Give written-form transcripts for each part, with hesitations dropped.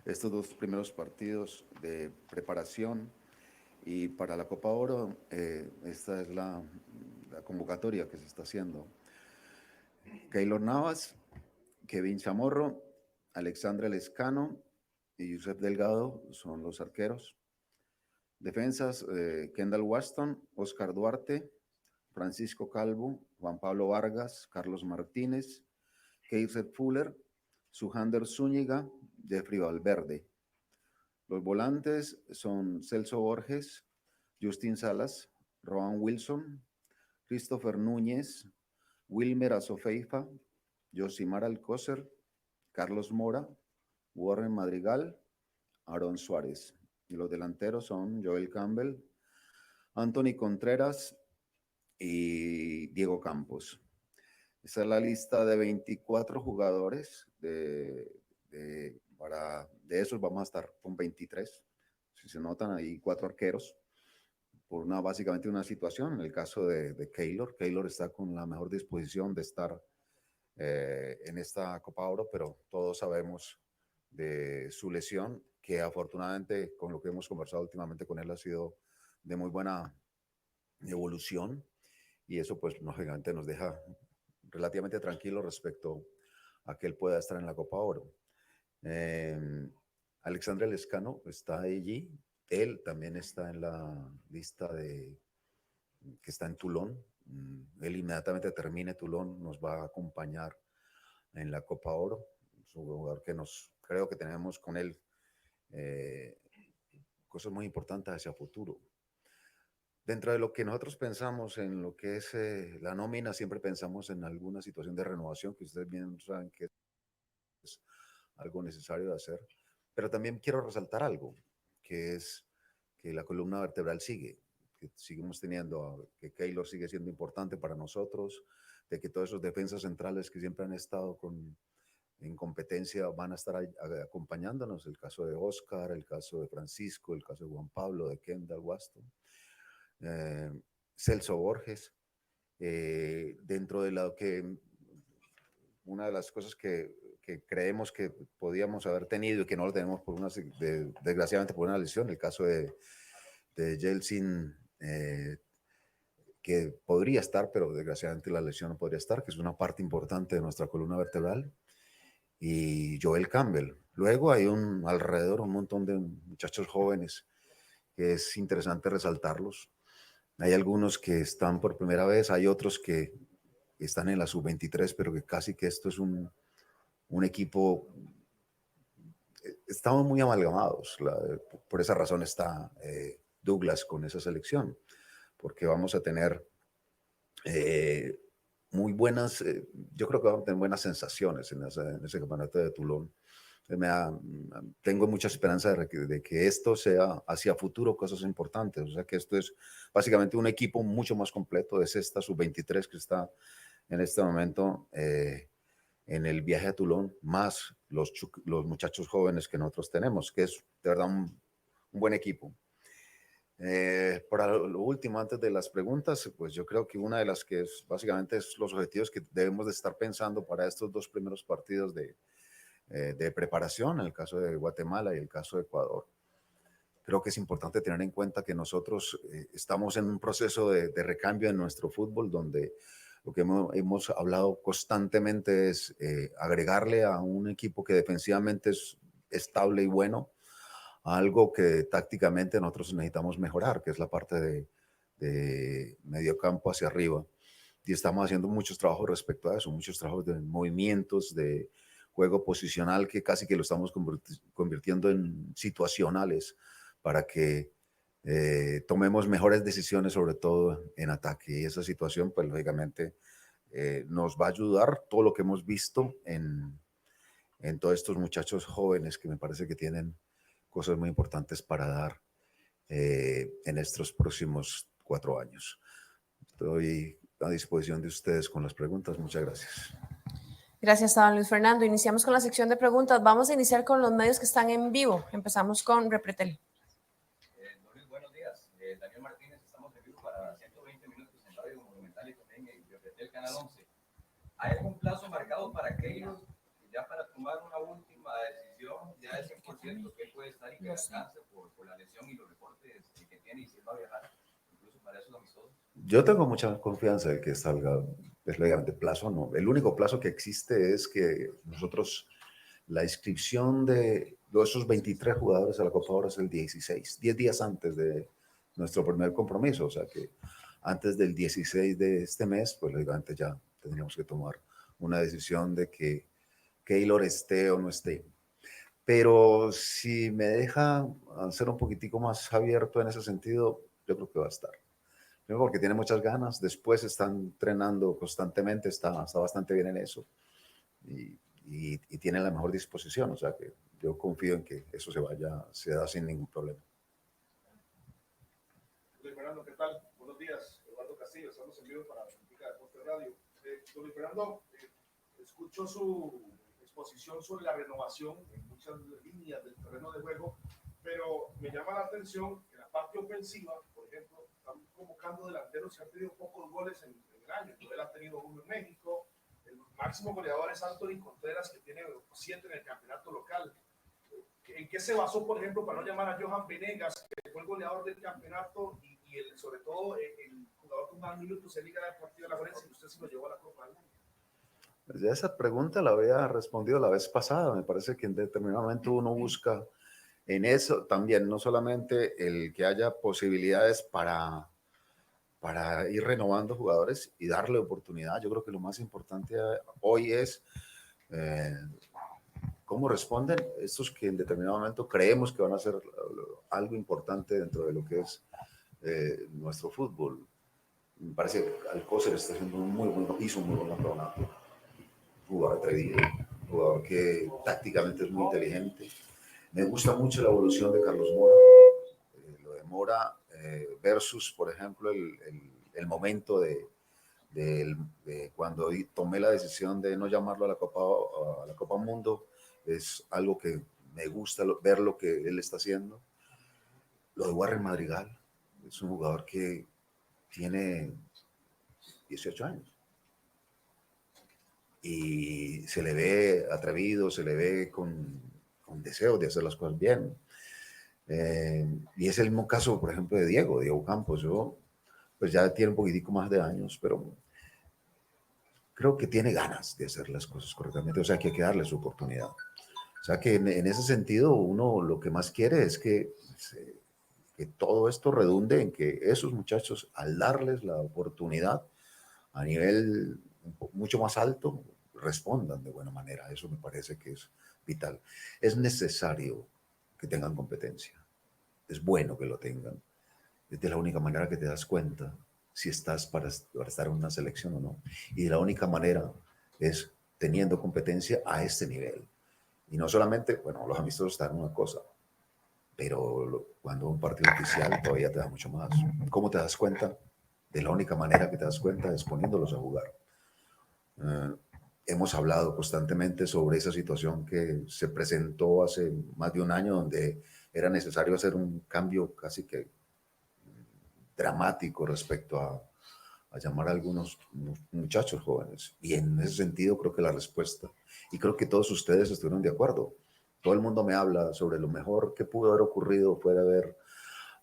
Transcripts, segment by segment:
estos dos primeros partidos de preparación y para la Copa Oro. Esta es la convocatoria que se está haciendo. Keylor Navas, Kevin Chamorro, Alexandre Lescano y Josep Delgado son los arqueros. Defensas, Kendall Waston, Oscar Duarte, Francisco Calvo, Juan Pablo Vargas, Carlos Martínez, Keiser Fuller, Sujander Zúñiga, Jeffrey Valverde. Los volantes son Celso Borges, Justin Salas, Rowan Wilson, Christopher Núñez, Wilmer Azofeifa, Josimar Alcócer, Carlos Mora, Warren Madrigal, Aaron Suárez. Y los delanteros son Joel Campbell, Anthony Contreras y Diego Campos. Esa es la lista de 24 jugadores. De esos vamos a estar con 23. Si se notan ahí, 4 arqueros. Por básicamente una situación. En el caso de Keylor está con la mejor disposición de estar en esta Copa Oro, pero todos sabemos de su lesión, que afortunadamente con lo que hemos conversado últimamente con él ha sido de muy buena evolución, y eso pues lógicamente nos deja relativamente tranquilos respecto a que él pueda estar en la Copa Oro. Alexandre Lescano está allí, él también está en la lista que está en Toulon. Él inmediatamente termine Toulon nos va a acompañar en la Copa Oro. Es un jugador que creo que tenemos con él eh, cosas muy importantes hacia futuro. Dentro de lo que nosotros pensamos en lo que es la nómina, siempre pensamos en alguna situación de renovación, que ustedes bien saben que es algo necesario de hacer. Pero también quiero resaltar algo, que es que la columna vertebral sigue, que seguimos teniendo, que Keylor sigue siendo importante para nosotros, de que todos esos defensas centrales que siempre han estado en competencia van a estar acompañándonos. El caso de Oscar, el caso de Francisco, el caso de Juan Pablo, de Kendall Waston, Celso Borges. Dentro de lo que una de las cosas que creemos que podíamos haber tenido y que no lo tenemos desgraciadamente por una lesión, el caso de Jelsin, que podría estar, pero desgraciadamente la lesión no podría estar, que es una parte importante de nuestra columna vertebral, y Joel Campbell. Luego hay alrededor un montón de muchachos jóvenes que es interesante resaltarlos. Hay algunos que están por primera vez, hay otros que están en la sub-23, pero que casi que esto es un equipo, estamos muy amalgamados. Por esa razón está Douglas con esa selección, porque vamos a tener muy buenas, yo creo que vamos a tener buenas sensaciones en ese campeonato de Toulon. Tengo mucha esperanza de que esto sea hacia futuro cosas importantes, o sea que esto es básicamente un equipo mucho más completo. Es esta sub-23 que está en este momento en el viaje a Toulon, más los muchachos jóvenes que nosotros tenemos, que es de verdad un buen equipo. Para lo último, antes de las preguntas, pues yo creo que una de las que básicamente es los objetivos que debemos de estar pensando para estos dos primeros partidos de preparación, en el caso de Guatemala y el caso de Ecuador. Creo que es importante tener en cuenta que nosotros estamos en un proceso de recambio en nuestro fútbol, donde lo que hemos hablado constantemente es agregarle a un equipo que defensivamente es estable y bueno, algo que tácticamente nosotros necesitamos mejorar, que es la parte de medio campo hacia arriba. Y estamos haciendo muchos trabajos respecto a eso, muchos trabajos de movimientos, de juego posicional, que casi que lo estamos convirtiendo en situacionales para que tomemos mejores decisiones, sobre todo en ataque. Y esa situación, pues lógicamente, nos va a ayudar todo lo que hemos visto en todos estos muchachos jóvenes que me parece que tienen cosas muy importantes para dar en estos próximos 4 años. Estoy a disposición de ustedes con las preguntas. Muchas gracias. Gracias, don Luis Fernando. Iniciamos con la sección de preguntas. Vamos a iniciar con los medios que están en vivo. Empezamos con Repretel. Luis, buenos días. Daniel Martínez, estamos en vivo para 120 minutos en Radio Monumental y también en Repretel Canal 11. ¿Hay algún plazo marcado para Keylor ya para tomar una última decisión recuperación ya es 100%, que puede estar y que descanse por la lesión y los reportes que tiene y si él va a viajar, incluso para esos amistosos. Yo tengo mucha confianza de que salga, es lógicamente plazo no. El único plazo que existe es que nosotros, la inscripción de esos 23 jugadores a la Copa Oro es el 16, 10 días antes de nuestro primer compromiso, o sea que antes del 16 de este mes, pues lógicamente ya tendríamos que tomar una decisión de que Keylor esté o no esté. Pero si me deja ser un poquitico más abierto en ese sentido, yo creo que va a estar. Primero porque tiene muchas ganas, después está entrenando constantemente, está bastante bien en eso y tiene la mejor disposición, o sea que yo confío en que eso se da sin ningún problema. Luis Fernando, ¿qué tal? Buenos días, Eduardo Castillo, estamos en vivo para Benfica Deportes Radio. Luis Fernando, escucho su exposición sobre la renovación en muchas líneas del terreno de juego, pero me llama la atención que la parte ofensiva, por ejemplo, están convocando delanteros y han tenido pocos goles en el año. Él ha tenido uno en México, el máximo goleador es Anthony Contreras, que tiene 7 en el campeonato local. ¿En qué se basó, por ejemplo, para no llamar a Johan Venegas, que fue el goleador del campeonato y sobre todo el jugador con más minutos en Liga Deportiva La Juventud, y usted se lo llevó a la Copa del Mundo? Pues ya esa pregunta la había respondido la vez pasada. Me parece que en determinado momento uno busca en eso también, no solamente el que haya posibilidades para ir renovando jugadores y darle oportunidad. Yo creo que lo más importante hoy es cómo responden estos que en determinado momento creemos que van a ser algo importante dentro de lo que es nuestro fútbol. Me parece que Alcócer está haciendo hizo un muy buen campeonato. Jugador atrevido, jugador que tácticamente es muy inteligente. Me gusta mucho la evolución de Carlos Mora. Lo de Mora versus, por ejemplo, el momento de cuando tomé la decisión de no llamarlo a la Copa Mundo, es algo que me gusta ver lo que él está haciendo. Lo de Warren Madrigal, es un jugador que tiene 18 años y se le ve atrevido, se le ve con deseo de hacer las cosas bien. Y es el mismo caso, por ejemplo, de Diego Campos. Pues ya tiene un poquitico más de años, pero creo que tiene ganas de hacer las cosas correctamente, o sea que hay que darle su oportunidad. O sea que en ese sentido uno lo que más quiere es que todo esto redunde en que esos muchachos, al darles la oportunidad a nivel mucho más alto, respondan de buena manera. Eso me parece que es vital. Es necesario que tengan competencia. Es bueno que lo tengan. Es de la única manera que te das cuenta si estás para estar en una selección o no. Y de la única manera es teniendo competencia a este nivel. Y no solamente, bueno, los amistosos están en una cosa, pero cuando un partido oficial todavía te da mucho más. ¿Cómo te das cuenta? De la única manera que te das cuenta es poniéndolos a jugar. Hemos hablado constantemente sobre esa situación que se presentó hace más de un año, donde era necesario hacer un cambio casi que dramático respecto a llamar a algunos muchachos jóvenes. Y en ese sentido creo que la respuesta, y creo que todos ustedes estuvieron de acuerdo. Todo el mundo me habla sobre lo mejor que pudo haber ocurrido fue ver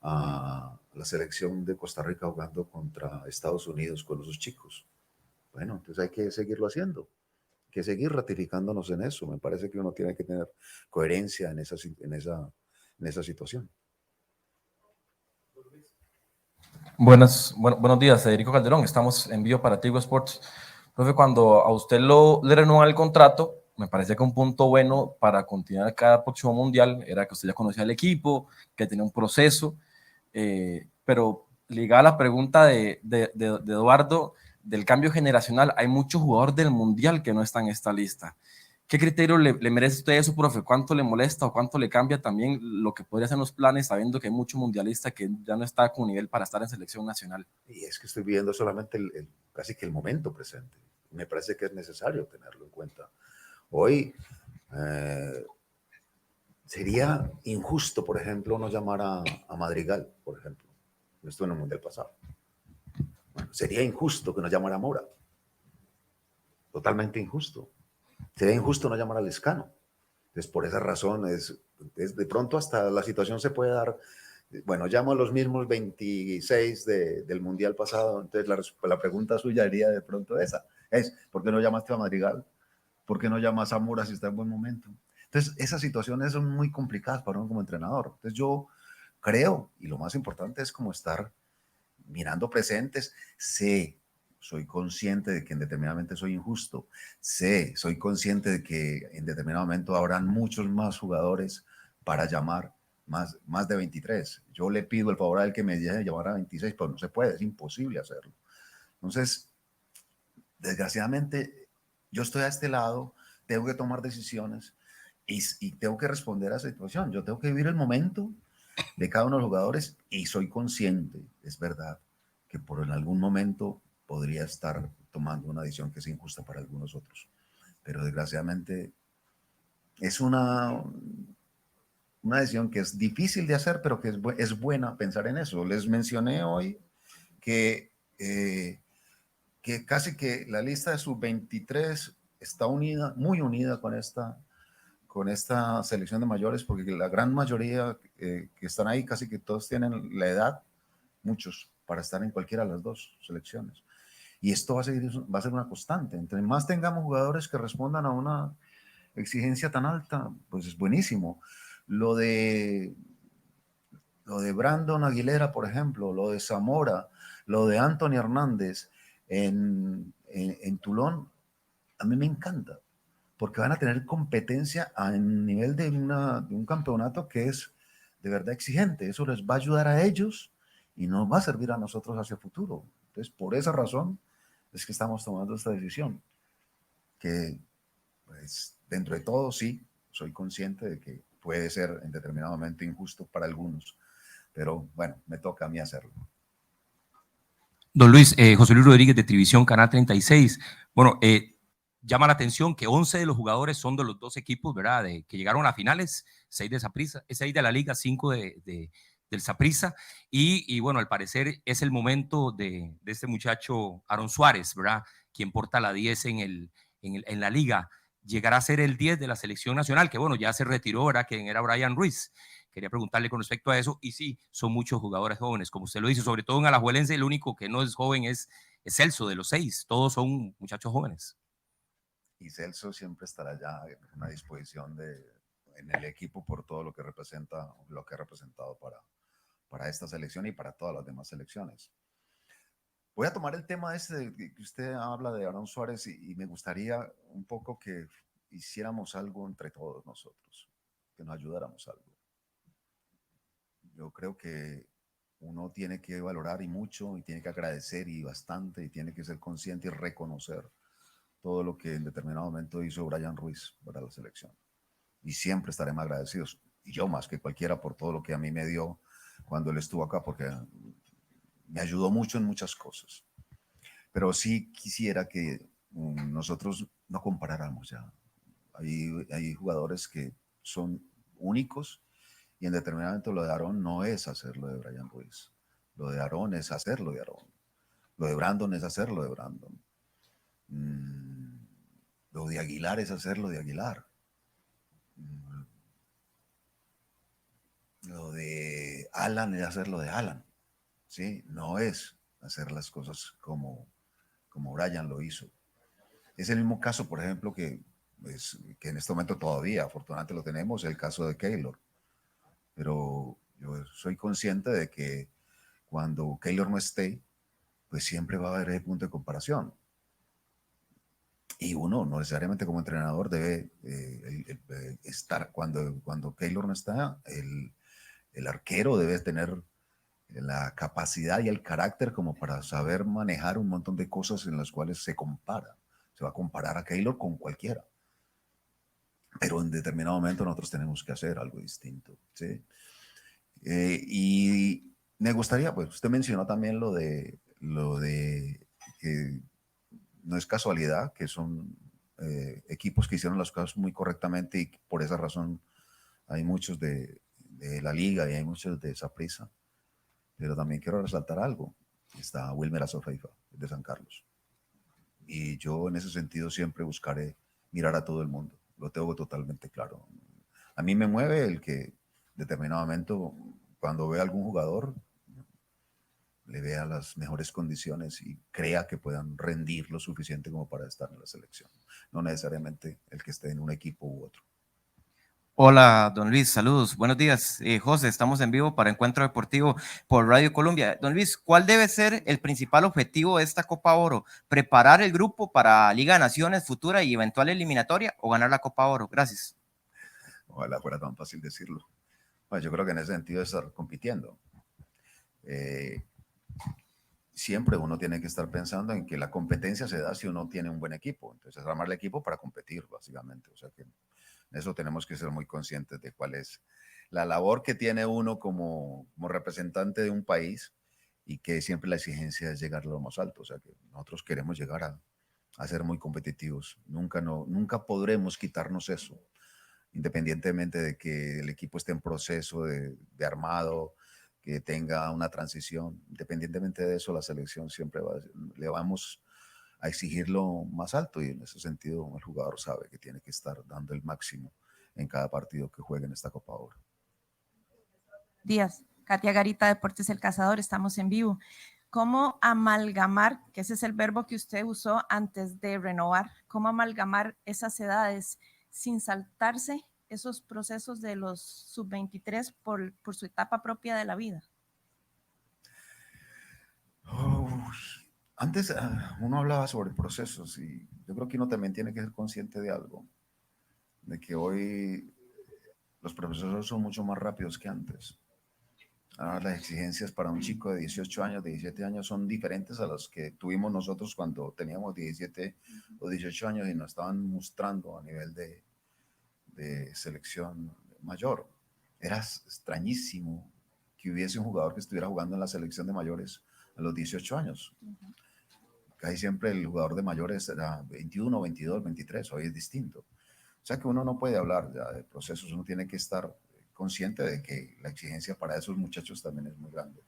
a la selección de Costa Rica jugando contra Estados Unidos con esos chicos. Bueno, entonces hay que seguirlo haciendo, hay que seguir ratificándonos en eso. Me parece que uno tiene que tener coherencia en esa situación. Buenos días, Federico Calderón. Estamos en vivo para Tigo Sports. Profe, cuando a usted le renuevan el contrato, me parece que un punto bueno para continuar cada próximo mundial era que usted ya conocía al equipo, que tenía un proceso, pero ligada a la pregunta de Eduardo del cambio generacional, hay muchos jugadores del mundial que no están en esta lista. ¿Qué criterio le merece a usted eso, profe? ¿Cuánto le molesta o cuánto le cambia también lo que podría ser los planes, sabiendo que hay muchos mundialistas que ya no está con nivel para estar en selección nacional? Y es que estoy viendo solamente casi que el momento presente. Me parece que es necesario tenerlo en cuenta. Hoy sería injusto, por ejemplo, no llamar a Madrigal, por ejemplo. Esto en el mundial pasado. Bueno, sería injusto que no llamara a Mora. Totalmente injusto. Sería injusto no llamar a Lescano. Entonces, por esa razón, es de pronto hasta la situación se puede dar. Bueno, llamo a los mismos 26 del Mundial pasado, entonces la pregunta suya sería de pronto esa, ¿por qué no llamaste a Madrigal? ¿Por qué no llamas a Zamora si está en buen momento? Entonces, esas situaciones son muy complicadas para uno como entrenador. Entonces, yo creo, y lo más importante es como estar mirando presentes, soy consciente de que en determinado momento soy injusto, soy consciente de que en determinado momento habrán muchos más jugadores para llamar, más de 23. Yo le pido el favor a él que me deje llamar a 26, pero no se puede, es imposible hacerlo. Entonces, desgraciadamente, yo estoy a este lado, tengo que tomar decisiones y tengo que responder a esa situación. Yo tengo que vivir el momento de cada uno de los jugadores y soy consciente, es verdad, que por en algún momento podría estar tomando una decisión que es injusta para algunos otros. Pero desgraciadamente es una decisión que es difícil de hacer, pero que es buena pensar en eso. Les mencioné hoy que casi que la lista de sub-23 está unida, muy unida con esta selección de mayores, porque la gran mayoría que están ahí, casi que todos tienen la edad, muchos, para estar en cualquiera de las dos selecciones. Y esto va a ser una constante. Entre más tengamos jugadores que respondan a una exigencia tan alta, pues es buenísimo. Lo de Brandon Aguilera, por ejemplo, lo de Zamora, lo de Anthony Hernández en Toulon, a mí me encanta, porque van a tener competencia a nivel de un campeonato que es de verdad exigente. Eso les va a ayudar a ellos y nos va a servir a nosotros hacia el futuro. Entonces, por esa razón es que estamos tomando esta decisión, que pues dentro de todo sí, soy consciente de que puede ser en determinado momento injusto para algunos, pero bueno, me toca a mí hacerlo. Don Luis, José Luis Rodríguez de Trivisión, Canal 36. Bueno, llama la atención que 11 de los jugadores son de los dos equipos, ¿verdad? Que llegaron a finales, 6 de Saprissa, 6 de la Liga, 5 del Saprissa. Y bueno, al parecer es el momento de este muchacho Aaron Suárez, ¿verdad? Quien porta la 10 en la Liga. Llegará a ser el 10 de la selección nacional, que bueno, ya se retiró, ¿verdad? Quien era Brian Ruiz. Quería preguntarle con respecto a eso, y sí, son muchos jugadores jóvenes, como usted lo dice, sobre todo en Alajuelense, el único que no es joven es Celso, de los 6, todos son muchachos jóvenes. Y Celso siempre estará ya en una disposición en el equipo por todo lo que representa, lo que ha representado para esta selección y para todas las demás selecciones. Voy a tomar el tema de que usted habla de Aaron Suárez y me gustaría un poco que hiciéramos algo entre todos nosotros, que nos ayudáramos algo. Yo creo que uno tiene que valorar y mucho, y tiene que agradecer y bastante, y tiene que ser consciente y reconocer todo lo que en determinado momento hizo Brian Ruiz para la selección. Y siempre estaremos agradecidos, y yo más que cualquiera, por todo lo que a mí me dio cuando él estuvo acá, porque me ayudó mucho en muchas cosas. Pero sí quisiera que nosotros no comparáramos ya. Hay jugadores que son únicos, y en determinado momento lo de Aaron no es hacer lo de Brian Ruiz. Lo de Aaron es hacer lo de Aaron. Lo de Brandon es hacer lo de Brandon. Lo de Aguilar es hacer lo de Aguilar. Lo de Alan es hacer lo de Alan. ¿Sí? No es hacer las cosas como Brian lo hizo. Es el mismo caso, por ejemplo, que en este momento todavía, afortunadamente lo tenemos, el caso de Keylor. Pero yo soy consciente de que cuando Keylor no esté, pues siempre va a haber ese punto de comparación. Y uno, no necesariamente como entrenador, debe estar, cuando Keylor no está, el arquero debe tener la capacidad y el carácter como para saber manejar un montón de cosas en las cuales se compara. Se va a comparar a Keylor con cualquiera. Pero en determinado momento nosotros tenemos que hacer algo distinto, ¿sí? Y me gustaría, pues usted mencionó también lo de que no es casualidad, que son equipos que hicieron las cosas muy correctamente, y por esa razón hay muchos de la liga y hay muchos de Saprissa. Pero también quiero resaltar algo. Está Wilmer Azofeifa, de San Carlos. Y yo en ese sentido siempre buscaré mirar a todo el mundo. lo tengo totalmente claro. A mí me mueve el que determinado momento, cuando ve a algún jugador, le vea las mejores condiciones y crea que puedan rendir lo suficiente como para estar en la selección. No necesariamente el que esté en un equipo u otro. Hola, don Luis, saludos, buenos días. José, estamos en vivo para Encuentro Deportivo por Radio Colombia. Don Luis, ¿cuál debe ser el principal objetivo de esta Copa Oro? ¿Preparar el grupo para Liga de Naciones futura y eventual eliminatoria o ganar la Copa Oro? Gracias. Ojalá fuera tan fácil decirlo. Bueno, yo creo que en ese sentido es estar compitiendo. Siempre uno tiene que estar pensando en que la competencia se da si uno tiene un buen equipo. Entonces, armar el equipo para competir, básicamente. O sea que eso tenemos que ser muy conscientes de cuál es la labor que tiene uno como representante de un país y que siempre la exigencia es llegar a lo más alto. O sea que nosotros queremos llegar a ser muy competitivos. Nunca podremos quitarnos eso, independientemente de que el equipo esté en proceso de armado, que tenga una transición. Independientemente de eso, la selección siempre le vamos a exigir lo más alto, y en ese sentido el jugador sabe que tiene que estar dando el máximo en cada partido que juegue en esta Copa Oro. Días, Katia Garita, Deportes El Cazador, estamos en vivo. ¿Cómo amalgamar, que ese es el verbo que usted usó antes de renovar, cómo amalgamar esas edades sin saltarse esos procesos de los sub-23 por su etapa propia de la vida? Antes uno hablaba sobre procesos, y yo creo que uno también tiene que ser consciente de algo, de que hoy los procesos son mucho más rápidos que antes. Ahora las exigencias para un chico de 18 años, de 17 años son diferentes a las que tuvimos nosotros cuando teníamos 17 o 18 años y nos estaban mostrando a nivel de selección mayor. Era extrañísimo que hubiese un jugador que estuviera jugando en la selección de mayores a los 18 años. Casi siempre el jugador de mayores era 21, 22, 23, hoy es distinto. O sea que uno no puede hablar ya de procesos, uno tiene que estar consciente de que la exigencia para esos muchachos también es muy grande.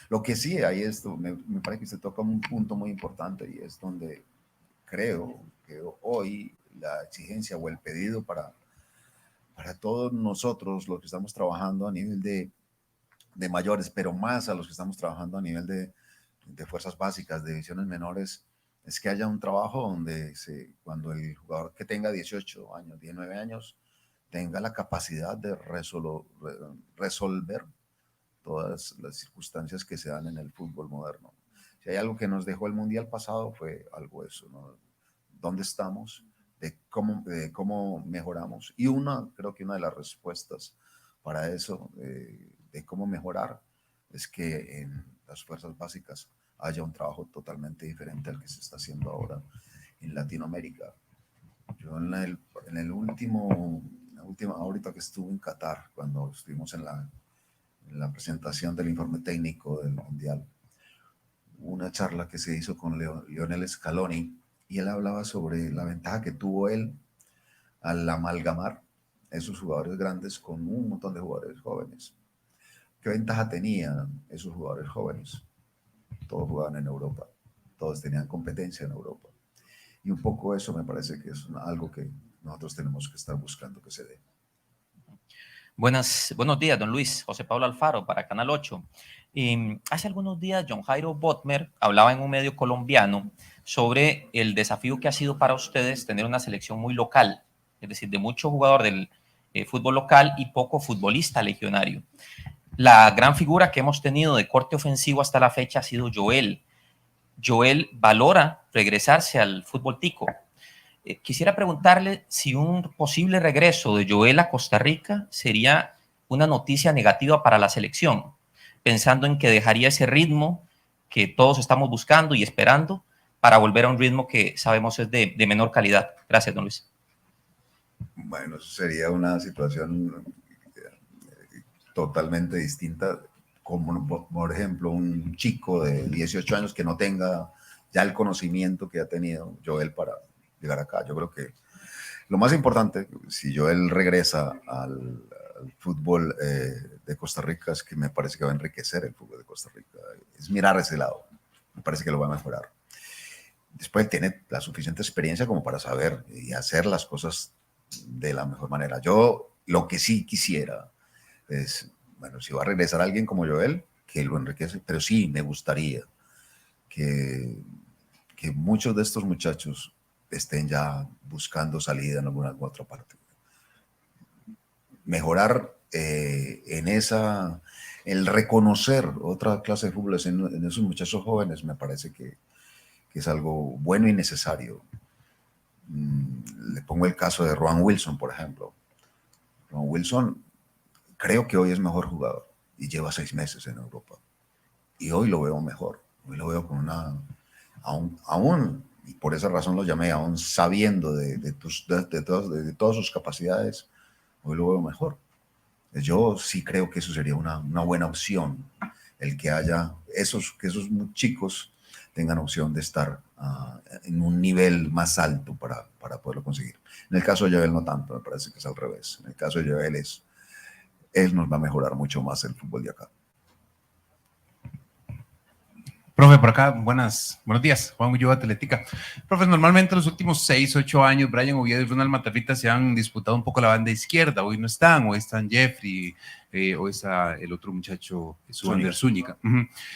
Lo que sí hay esto, me parece que se toca un punto muy importante, y es donde creo que hoy la exigencia o el pedido para todos nosotros, los que estamos trabajando a nivel de mayores, pero más a los que estamos trabajando a nivel de fuerzas básicas, de divisiones menores, es que haya un trabajo donde cuando el jugador que tenga 18 años, 19 años, tenga la capacidad de resolver todas las circunstancias que se dan en el fútbol moderno. Si hay algo que nos dejó el Mundial pasado, fue algo eso, ¿no? ¿Dónde estamos? De cómo mejoramos. Y creo que una de las respuestas para eso, de cómo mejorar, es que en las fuerzas básicas haya un trabajo totalmente diferente al que se está haciendo ahora en Latinoamérica. Yo ahorita que estuve en Qatar, cuando estuvimos en la presentación del informe técnico del Mundial, una charla que se hizo con Lionel Scaloni, y él hablaba sobre la ventaja que tuvo él al amalgamar esos jugadores grandes con un montón de jugadores jóvenes. ¿Qué ventaja tenían esos jugadores jóvenes? Todos jugaban en Europa, todos tenían competencia en Europa. Y un poco eso me parece que es algo que nosotros tenemos que estar buscando que se dé. Buenos días, don Luis. José Pablo Alfaro para Canal 8. Hace algunos días, John Jairo Botmer hablaba en un medio colombiano sobre el desafío que ha sido para ustedes tener una selección muy local, es decir, de mucho jugador del fútbol local y poco futbolista legionario. La gran figura que hemos tenido de corte ofensivo hasta la fecha ha sido Joel. Joel valora regresarse al fútbol tico. Quisiera preguntarle si un posible regreso de Joel a Costa Rica sería una noticia negativa para la selección, pensando en que dejaría ese ritmo que todos estamos buscando y esperando para volver a un ritmo que sabemos es de menor calidad. Gracias, don Luis. Bueno, eso sería una situación totalmente distinta, como por ejemplo un chico de 18 años que no tenga ya el conocimiento que ha tenido Joel para llegar acá. Yo creo que lo más importante, si Joel regresa al fútbol de Costa Rica, es que me parece que va a enriquecer el fútbol de Costa Rica, es mirar ese lado, me parece que lo va a mejorar. Después tiene la suficiente experiencia como para saber y hacer las cosas de la mejor manera. Yo lo que sí quisiera es, bueno, si va a regresar alguien como Joel, que lo enriquece, pero sí me gustaría que muchos de estos muchachos estén ya buscando salida en alguna u otra parte. Mejorar el reconocer otra clase de fútbol en esos muchachos jóvenes me parece que es algo bueno y necesario. Le pongo el caso de Rowan Wilson, por ejemplo. Rowan Wilson creo que hoy es mejor jugador y lleva 6 meses en Europa. Y hoy lo veo mejor. Hoy lo veo con aún, y por esa razón lo llamé, aún sabiendo de todas sus capacidades, hoy lo veo mejor. Yo sí creo que eso sería una buena opción, el que haya que esos chicos tengan opción de estar en un nivel más alto para poderlo conseguir. En el caso de Joel no tanto, me parece que es al revés. En el caso de Joel él nos va a mejorar mucho más el fútbol de acá. Profe, por acá, buenos días, Juan Ulloa, Atlética. Profe, normalmente los últimos 6, 8 años, Brian Oviedo y Ronald Matarrita se han disputado un poco la banda izquierda. Hoy no están, hoy están Jeffrey, hoy está el otro muchacho, Suander Zúñiga.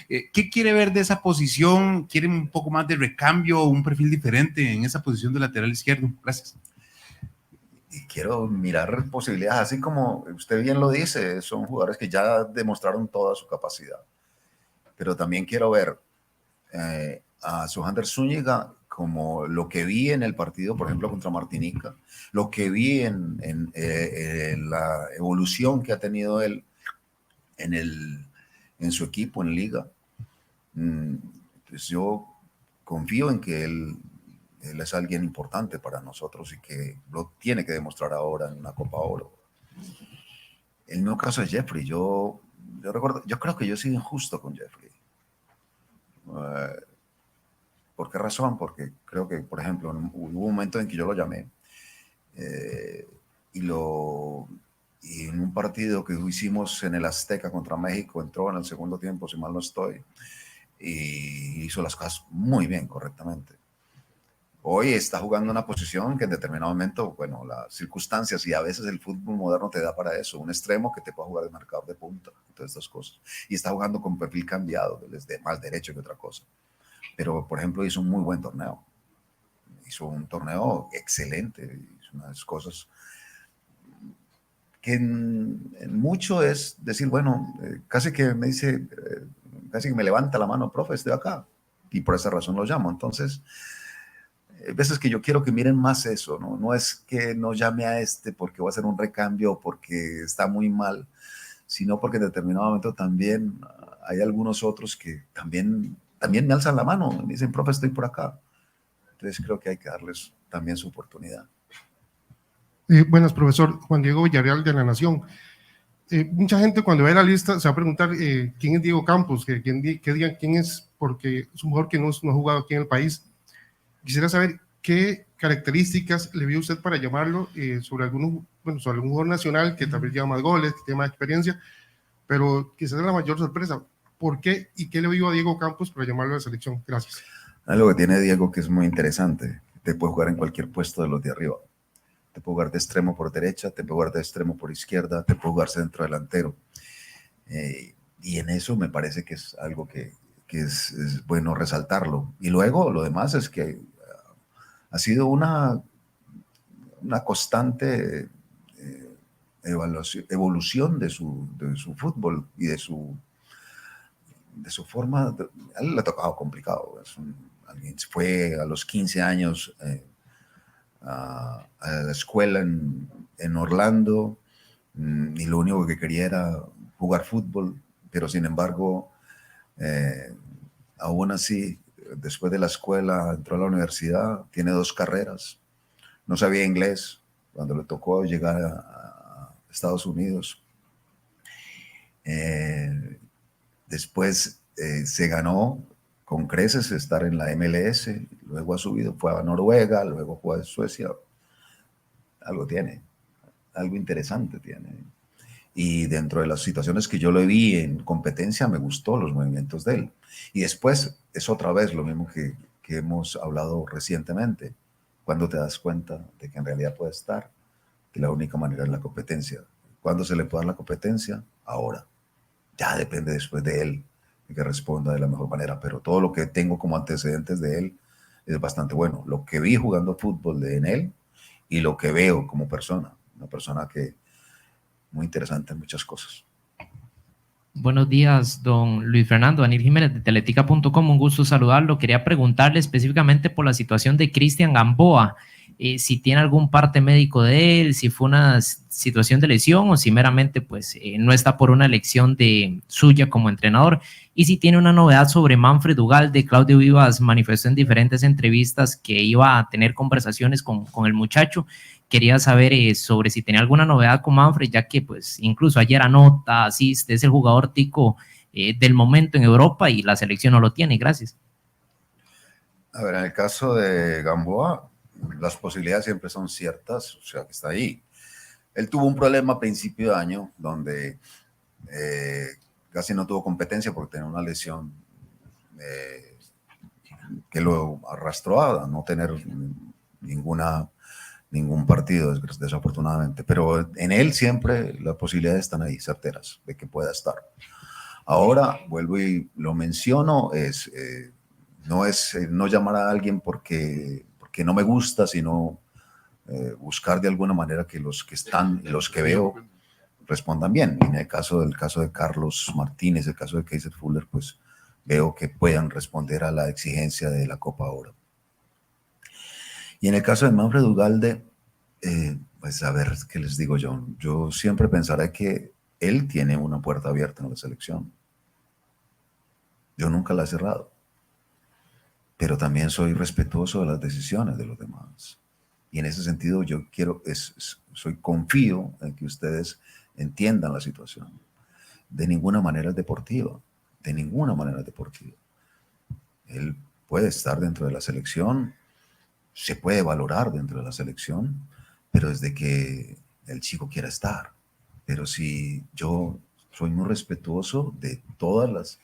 ¿Qué quiere ver de esa posición? ¿Quieren un poco más de recambio, un perfil diferente en esa posición de lateral izquierdo? Gracias. Y quiero mirar posibilidades, así como usted bien lo dice, son jugadores que ya demostraron toda su capacidad. Pero también quiero ver a Suander Zúñiga como lo que vi en el partido, por ejemplo, contra Martinica, lo que vi en la evolución que ha tenido él en su equipo, en Liga. Pues yo confío en que él es alguien importante para nosotros y que lo tiene que demostrar ahora en una Copa Oro. El mismo caso de Jeffrey, yo creo que yo he sido injusto con Jeffrey. ¿Por qué razón? Porque creo que, por ejemplo, hubo un momento en que yo lo llamé y en un partido que hicimos en el Azteca contra México, entró en el segundo tiempo, si mal no estoy, y hizo las cosas muy bien, correctamente. Hoy está jugando una posición que en determinado momento, bueno, las circunstancias y a veces el fútbol moderno te da para eso, un extremo que te pueda jugar de marcador de punta, todas estas cosas. Y está jugando con perfil cambiado, desde más derecho que otra cosa. Pero, por ejemplo, hizo un muy buen torneo. Hizo un torneo excelente, hizo unas cosas que en mucho es decir, bueno, casi que me dice, casi que me levanta la mano, profe, estoy acá. Y por esa razón lo llamo. Entonces, veces que yo quiero que miren más eso, ¿no? No es que no llame a este porque va a hacer un recambio o porque está muy mal, sino porque en determinado momento también hay algunos otros que también me alzan la mano, me dicen, profe, estoy por acá. Entonces creo que hay que darles también su oportunidad. Buenas, profesor Juan Diego Villarreal de La Nación. Mucha gente cuando ve la lista se va a preguntar quién es Diego Campos, que digan quién es, porque es un jugador que no ha jugado aquí en el país. Quisiera saber qué características le vio usted para llamarlo sobre algún jugador nacional que tal vez lleva más goles, que tiene más experiencia, pero quizás es la mayor sorpresa. ¿Por qué y qué le vio a Diego Campos para llamarlo a la selección? Gracias. Algo que tiene Diego que es muy interesante, te puede jugar en cualquier puesto de los de arriba. Te puede jugar de extremo por derecha, te puede jugar de extremo por izquierda, te puede jugar centro delantero. Y en eso me parece que es algo que es bueno resaltarlo. Y luego lo demás es que ha sido una constante evolución de su fútbol y de su forma. A él le ha tocado complicado. Alguien fue a los 15 años a la escuela en Orlando y lo único que quería era jugar fútbol, pero sin embargo, aún así, después de la escuela entró a la universidad, tiene 2 carreras, no sabía inglés cuando le tocó llegar a Estados Unidos. Después se ganó con creces estar en la MLS, luego ha subido, fue a Noruega, luego fue a Suecia. Algo tiene, algo interesante tiene. Y dentro de las situaciones que yo lo vi en competencia, me gustó los movimientos de él. Y después es otra vez lo mismo que hemos hablado recientemente, cuando te das cuenta de que en realidad puede estar que la única manera es la competencia. ¿Cuándo se le puede dar la competencia? Ahora. Ya depende después de él, de que responda de la mejor manera, pero todo lo que tengo como antecedentes de él es bastante bueno. Lo que vi jugando fútbol en él y lo que veo como persona, una persona que muy interesante en muchas cosas. Buenos días, don Luis Fernando. Daniel Jiménez de Teletica.com, un gusto saludarlo. Quería preguntarle específicamente por la situación de Cristian Gamboa, si tiene algún parte médico de él, si fue una situación de lesión o si meramente pues, no está por una elección suya como entrenador, y si tiene una novedad sobre Manfred Ugalde. Claudio Vivas manifestó en diferentes entrevistas que iba a tener conversaciones con el muchacho. Quería saber sobre si tenía alguna novedad con Manfred, ya que pues incluso ayer anota, asiste, es el jugador tico del momento en Europa y la selección no lo tiene. Gracias. A ver, en el caso de Gamboa, las posibilidades siempre son ciertas, o sea, que está ahí. Él tuvo un problema a principio de año donde casi no tuvo competencia porque tenía una lesión que lo arrastró a no tener ningún partido, desafortunadamente. Pero en él siempre las posibilidades están ahí, certeras, de que pueda estar. Ahora, vuelvo y lo menciono, no llamar a alguien porque no me gusta, sino buscar de alguna manera que los que están, los que veo, respondan bien. En el caso de Carlos Martínez, el caso de Kaiser Fuller, pues veo que puedan responder a la exigencia de la Copa Oro. Y en el caso de Manfred Ugalde, pues a ver, ¿qué les digo yo? Yo siempre pensaré que él tiene una puerta abierta en la selección. Yo nunca la he cerrado. Pero también soy respetuoso de las decisiones de los demás. Y en ese sentido yo confío en que ustedes entiendan la situación. De ninguna manera es deportiva. De ninguna manera es deportiva. Él puede estar dentro de la selección, se puede valorar dentro de la selección, pero desde que el chico quiera estar. Pero si yo soy muy respetuoso de todos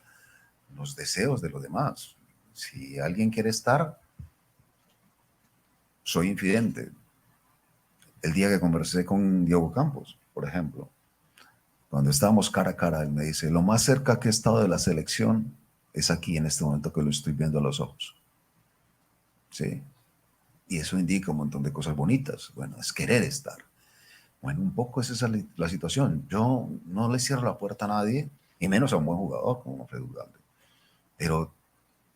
los deseos de los demás. Si alguien quiere estar, soy infidente. El día que conversé con Diego Campos, por ejemplo, cuando estábamos cara a cara, él me dice, lo más cerca que he estado de la selección es aquí en este momento que lo estoy viendo a los ojos. Sí. Y eso indica un montón de cosas bonitas. Bueno, es querer estar. Bueno, un poco esa es la situación. Yo no le cierro la puerta a nadie, y menos a un buen jugador como Manfred Ugalde. Pero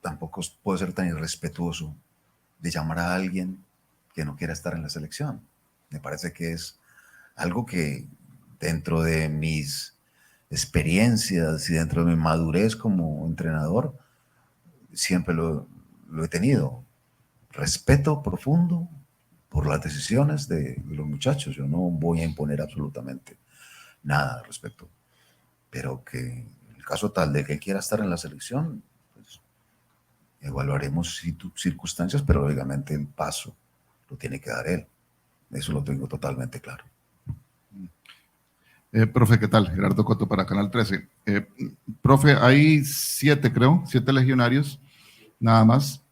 tampoco puedo ser tan irrespetuoso de llamar a alguien que no quiera estar en la selección. Me parece que es algo que dentro de mis experiencias y dentro de mi madurez como entrenador, siempre lo he tenido. Respeto profundo por las decisiones de los muchachos. Yo no voy a imponer absolutamente nada al respecto. Pero que en el caso tal de que él quiera estar en la selección, pues evaluaremos circunstancias, pero lógicamente el paso lo tiene que dar él. Eso lo tengo totalmente claro. Profe, ¿qué tal? Gerardo Coto para Canal 13. Profe, hay 7 legionarios, nada más.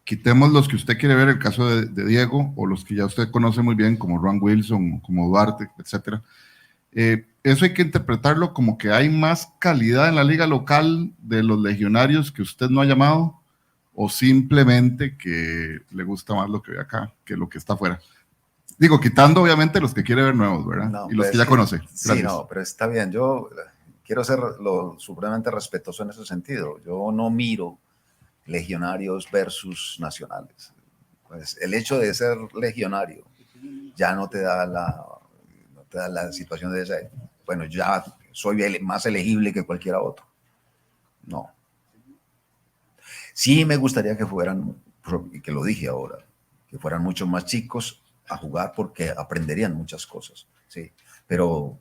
Quitemos los que usted quiere ver, el caso de Diego, o los que ya usted conoce muy bien, como Ron Wilson, como Duarte, etc. Eso hay que interpretarlo como que hay más calidad en la liga local de los legionarios que usted no ha llamado, o simplemente que le gusta más lo que ve acá que lo que está afuera. Digo, quitando obviamente los que quiere ver nuevos, ¿verdad? No, y los que ya conoce. Gracias. Sí, no, pero está bien. Yo quiero ser lo supremamente respetuoso en ese sentido. Yo no miro legionarios versus nacionales. Pues el hecho de ser legionario ya no te da la situación de ese, bueno, ya soy más elegible que cualquiera otro. No. Sí me gustaría que fueran, y que lo dije ahora, que fueran mucho más chicos a jugar porque aprenderían muchas cosas, sí. Pero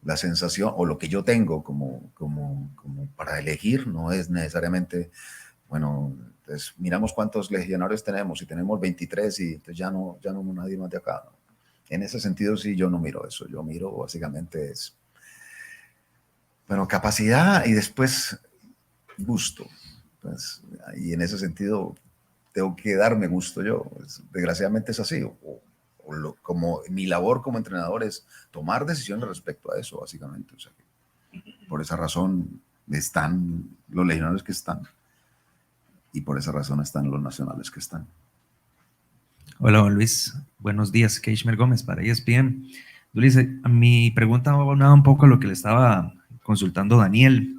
la sensación o lo que yo tengo como para elegir no es necesariamente, bueno, entonces miramos cuántos legionarios tenemos y tenemos 23 y entonces ya no nadie más de acá. En ese sentido sí yo no miro eso, yo miro básicamente es, bueno, capacidad y después gusto. Pues, y en ese sentido tengo que darme gusto yo. Desgraciadamente es así. O como mi labor como entrenador es tomar decisiones respecto a eso, básicamente. O sea, por esa razón están los legionarios que están y por esa razón están los nacionales que están. Hola, don Luis. Buenos días. Keishmer Gómez para ESPN. Luis, mi pregunta va un poco a lo que le estaba consultando Daniel.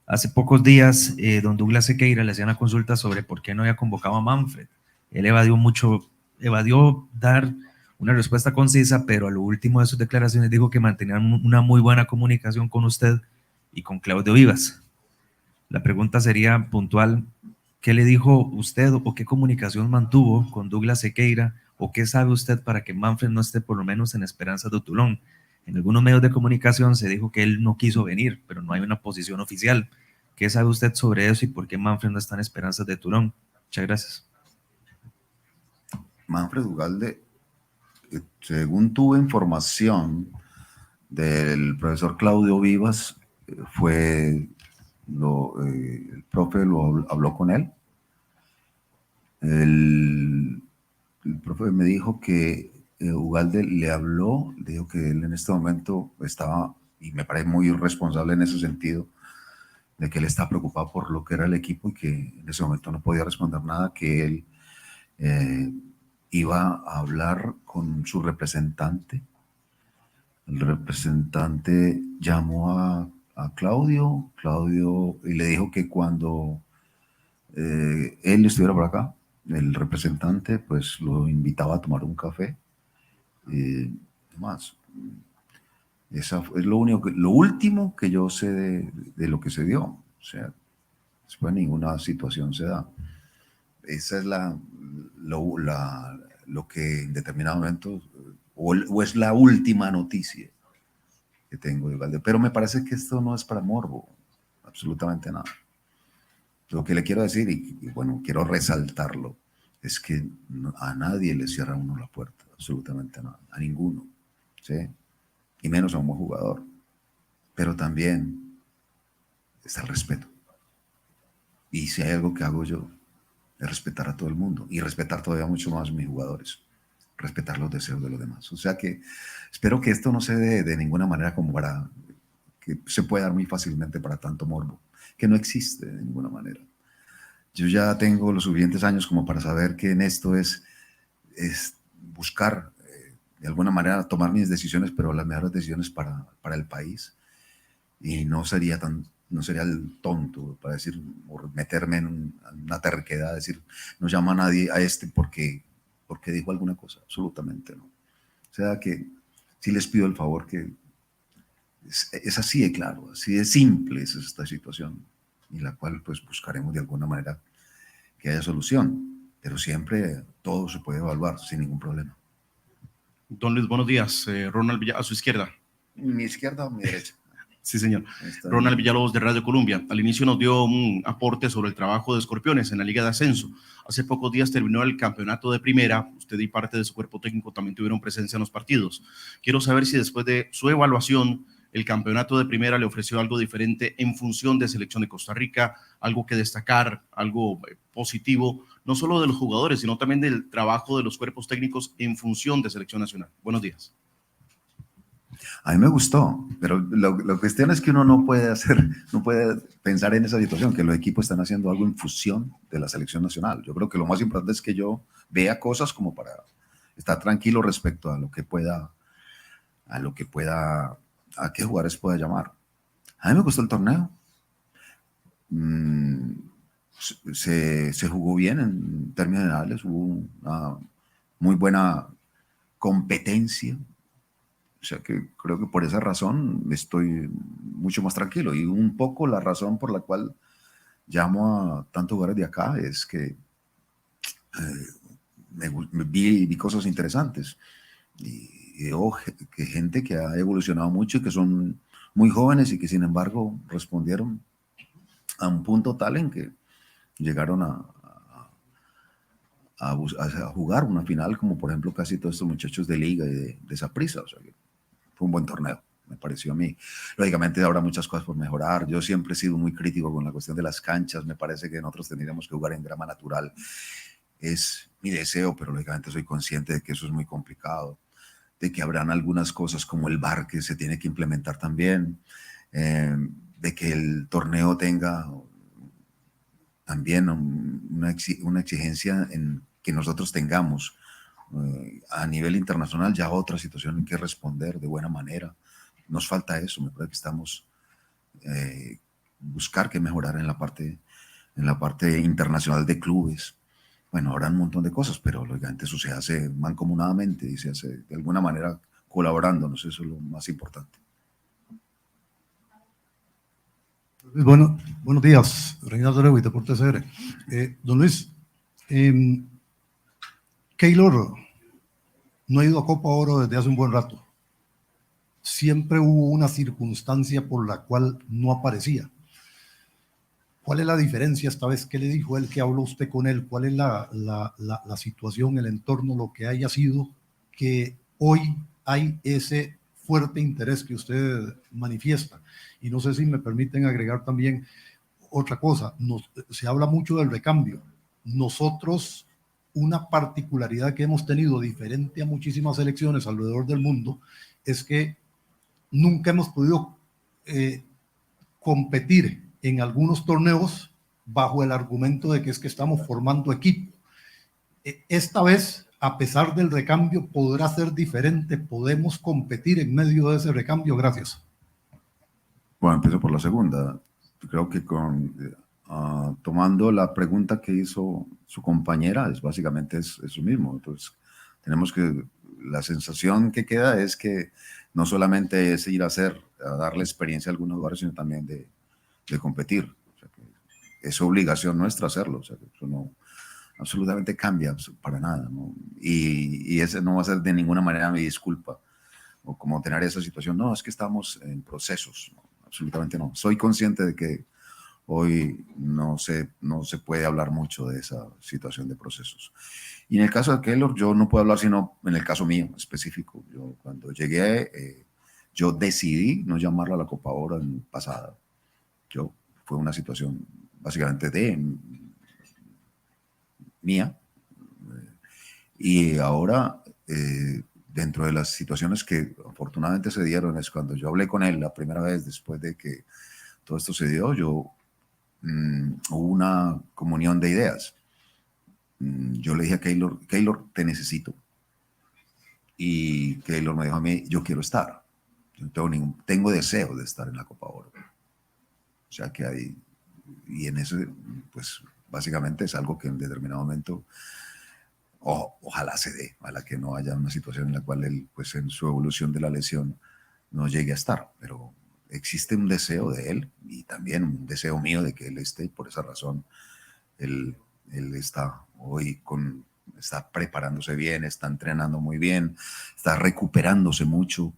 Hace pocos días, don Douglas Sequeira le hacía una consulta sobre por qué no había convocado a Manfred. Él evadió dar una respuesta concisa, pero a lo último de sus declaraciones dijo que mantenían una muy buena comunicación con usted y con Claudio Vivas. La pregunta sería puntual, ¿qué le dijo usted o qué comunicación mantuvo con Douglas Sequeira o qué sabe usted para que Manfred no esté por lo menos en Esperanzas de Toulon? En algunos medios de comunicación se dijo que él no quiso venir, pero no hay una posición oficial. ¿Qué sabe usted sobre eso y por qué Manfred no está en Esperanzas de Toulon? Muchas gracias. Manfred Ugalde, según tuve información del profesor Claudio Vivas, el profe habló con él. El profe me dijo que Ugalde le habló, le dijo que él en este momento estaba, y me parece muy irresponsable en ese sentido, de que él está preocupado por lo que era el equipo y que en ese momento no podía responder nada, que él iba a hablar con su representante. El representante llamó a Claudio, y le dijo que cuando él estuviera por acá, el representante pues lo invitaba a tomar un café. Más. Esa es lo último que yo sé de lo que se dio. O sea, después ninguna situación se da. Esa es lo que en determinado momento, o es la última noticia que tengo de Ugalde. Pero me parece que esto no es para morbo, absolutamente nada. Lo que le quiero decir, y bueno, quiero resaltarlo, es que a nadie le cierra uno la puerta, absolutamente nada, a ninguno, ¿sí? Y menos a un buen jugador. Pero también está el respeto. Y si hay algo que hago yo, es respetar a todo el mundo y respetar todavía mucho más a mis jugadores, respetar los deseos de los demás. O sea que espero que esto no se dé de ninguna manera como para que se pueda dar muy fácilmente para tanto morbo, que no existe de ninguna manera. Yo ya tengo los suficientes años como para saber que en esto es buscar de alguna manera tomar mis decisiones, pero las mejores decisiones para el país. Y no sería el tonto para decir, por meterme en una terquedad, decir, no llama a nadie a este porque dijo alguna cosa, absolutamente no. O sea que sí les pido el favor que es así de claro, así de simple es esta situación, y la cual pues buscaremos de alguna manera que haya solución, pero siempre todo se puede evaluar sin ningún problema. Don Luis, buenos días. Ronald Villalobos, a su izquierda. ¿Mi izquierda o mi derecha? Sí, señor. Ronald Villalobos de Radio Colombia. Al inicio nos dio un aporte sobre el trabajo de Escorpiones en la Liga de Ascenso. Hace pocos días terminó el campeonato de primera. Usted y parte de su cuerpo técnico también tuvieron presencia en los partidos. Quiero saber si después de su evaluación, el campeonato de primera le ofreció algo diferente en función de selección de Costa Rica, algo que destacar, algo positivo, no solo de los jugadores, sino también del trabajo de los cuerpos técnicos en función de selección nacional. Buenos días. A mí me gustó, pero la cuestión es que uno no puede pensar en esa situación, que los equipos están haciendo algo en función de la selección nacional. Yo creo que lo más importante es que yo vea cosas como para estar tranquilo respecto a a qué jugadores pueda llamar. A mí me gustó el torneo. Se jugó bien en términos generales, hubo una muy buena competencia. O sea que creo que por esa razón estoy mucho más tranquilo. Y un poco la razón por la cual llamo a tantos jugadores de acá es que vi cosas interesantes. Y veo que gente que ha evolucionado mucho y que son muy jóvenes y que sin embargo respondieron a un punto tal en que llegaron a jugar una final, como por ejemplo casi todos estos muchachos de Liga y de Saprissa. O sea que fue un buen torneo, me pareció a mí. Lógicamente habrá muchas cosas por mejorar. Yo siempre he sido muy crítico con la cuestión de las canchas. Me parece que nosotros tendríamos que jugar en grama natural. es mi deseo, pero lógicamente soy consciente de que eso es muy complicado, de que habrán algunas cosas como el VAR que se tiene que implementar también, de que el torneo tenga también una exigencia en que nosotros tengamos a nivel internacional ya otra situación en que responder de buena manera. Nos falta eso, me parece que estamos buscar que mejorar en la parte internacional de clubes. Bueno, habrá un montón de cosas, pero lógicamente eso se hace mancomunadamente y se hace de alguna manera colaborándonos, eso es lo más importante. Bueno, buenos días, Reinaldo Lewis, Deportes CR. Don Luis, Keylor no ha ido a Copa Oro desde hace un buen rato. Siempre hubo una circunstancia por la cual no aparecía. ¿Cuál es la diferencia esta vez? ¿Qué le dijo él? ¿Qué habló usted con él? ¿Cuál es la situación, el entorno, lo que haya sido que hoy hay ese fuerte interés que usted manifiesta? Y no sé si me permiten agregar también otra cosa. Se habla mucho del recambio. Nosotros, una particularidad que hemos tenido diferente a muchísimas selecciones alrededor del mundo, es que nunca hemos podido competir en algunos torneos bajo el argumento de que es que estamos formando equipo. Esta vez, a pesar del recambio, podrá ser diferente. ¿Podemos competir en medio de ese recambio? Gracias. Bueno, empiezo por la segunda. Creo que tomando la pregunta que hizo su compañera, básicamente es eso mismo. Entonces, tenemos que, la sensación que queda es que no solamente es ir a darle experiencia a algunos lugares, sino también de competir. O sea, que es obligación nuestra hacerlo. O sea, que eso no absolutamente cambia para nada, ¿no? Y ese no va a ser de ninguna manera mi disculpa o como tener esa situación. No, es que estamos en procesos. ¿No? Absolutamente no. Soy consciente de que hoy no se puede hablar mucho de esa situación de procesos. Y en el caso de Keylor, yo no puedo hablar sino en el caso mío específico. Yo cuando llegué, yo decidí no llamarla a la Copa Oro pasada. Fue una situación básicamente mía. Y ahora, dentro de las situaciones que afortunadamente se dieron, es cuando yo hablé con él la primera vez después de que todo esto se dio, hubo una comunión de ideas. Yo le dije a Keylor, te necesito. Y Keylor me dijo a mí, yo quiero estar. Yo tengo deseo de estar en la Copa Oro. O sea que hay, y en eso, pues básicamente es algo que en determinado momento, ojalá se dé, ojalá que no haya una situación en la cual él, pues en su evolución de la lesión, no llegue a estar, pero existe un deseo de él y también un deseo mío de que él esté, y por esa razón él está hoy está preparándose bien, está entrenando muy bien, está recuperándose mucho.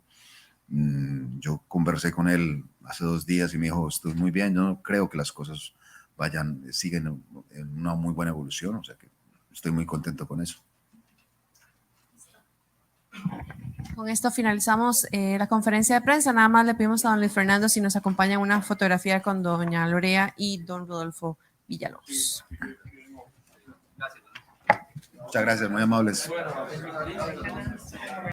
Yo conversé con él hace 2 días y me dijo, estoy muy bien, yo no creo que las cosas siguen en una muy buena evolución, o sea que estoy muy contento con eso. Con esto finalizamos la conferencia de prensa. Nada más le pedimos a don Luis Fernando si nos acompaña una fotografía con doña Lorea y don Rodolfo Villalobos. Muchas gracias, muy amables.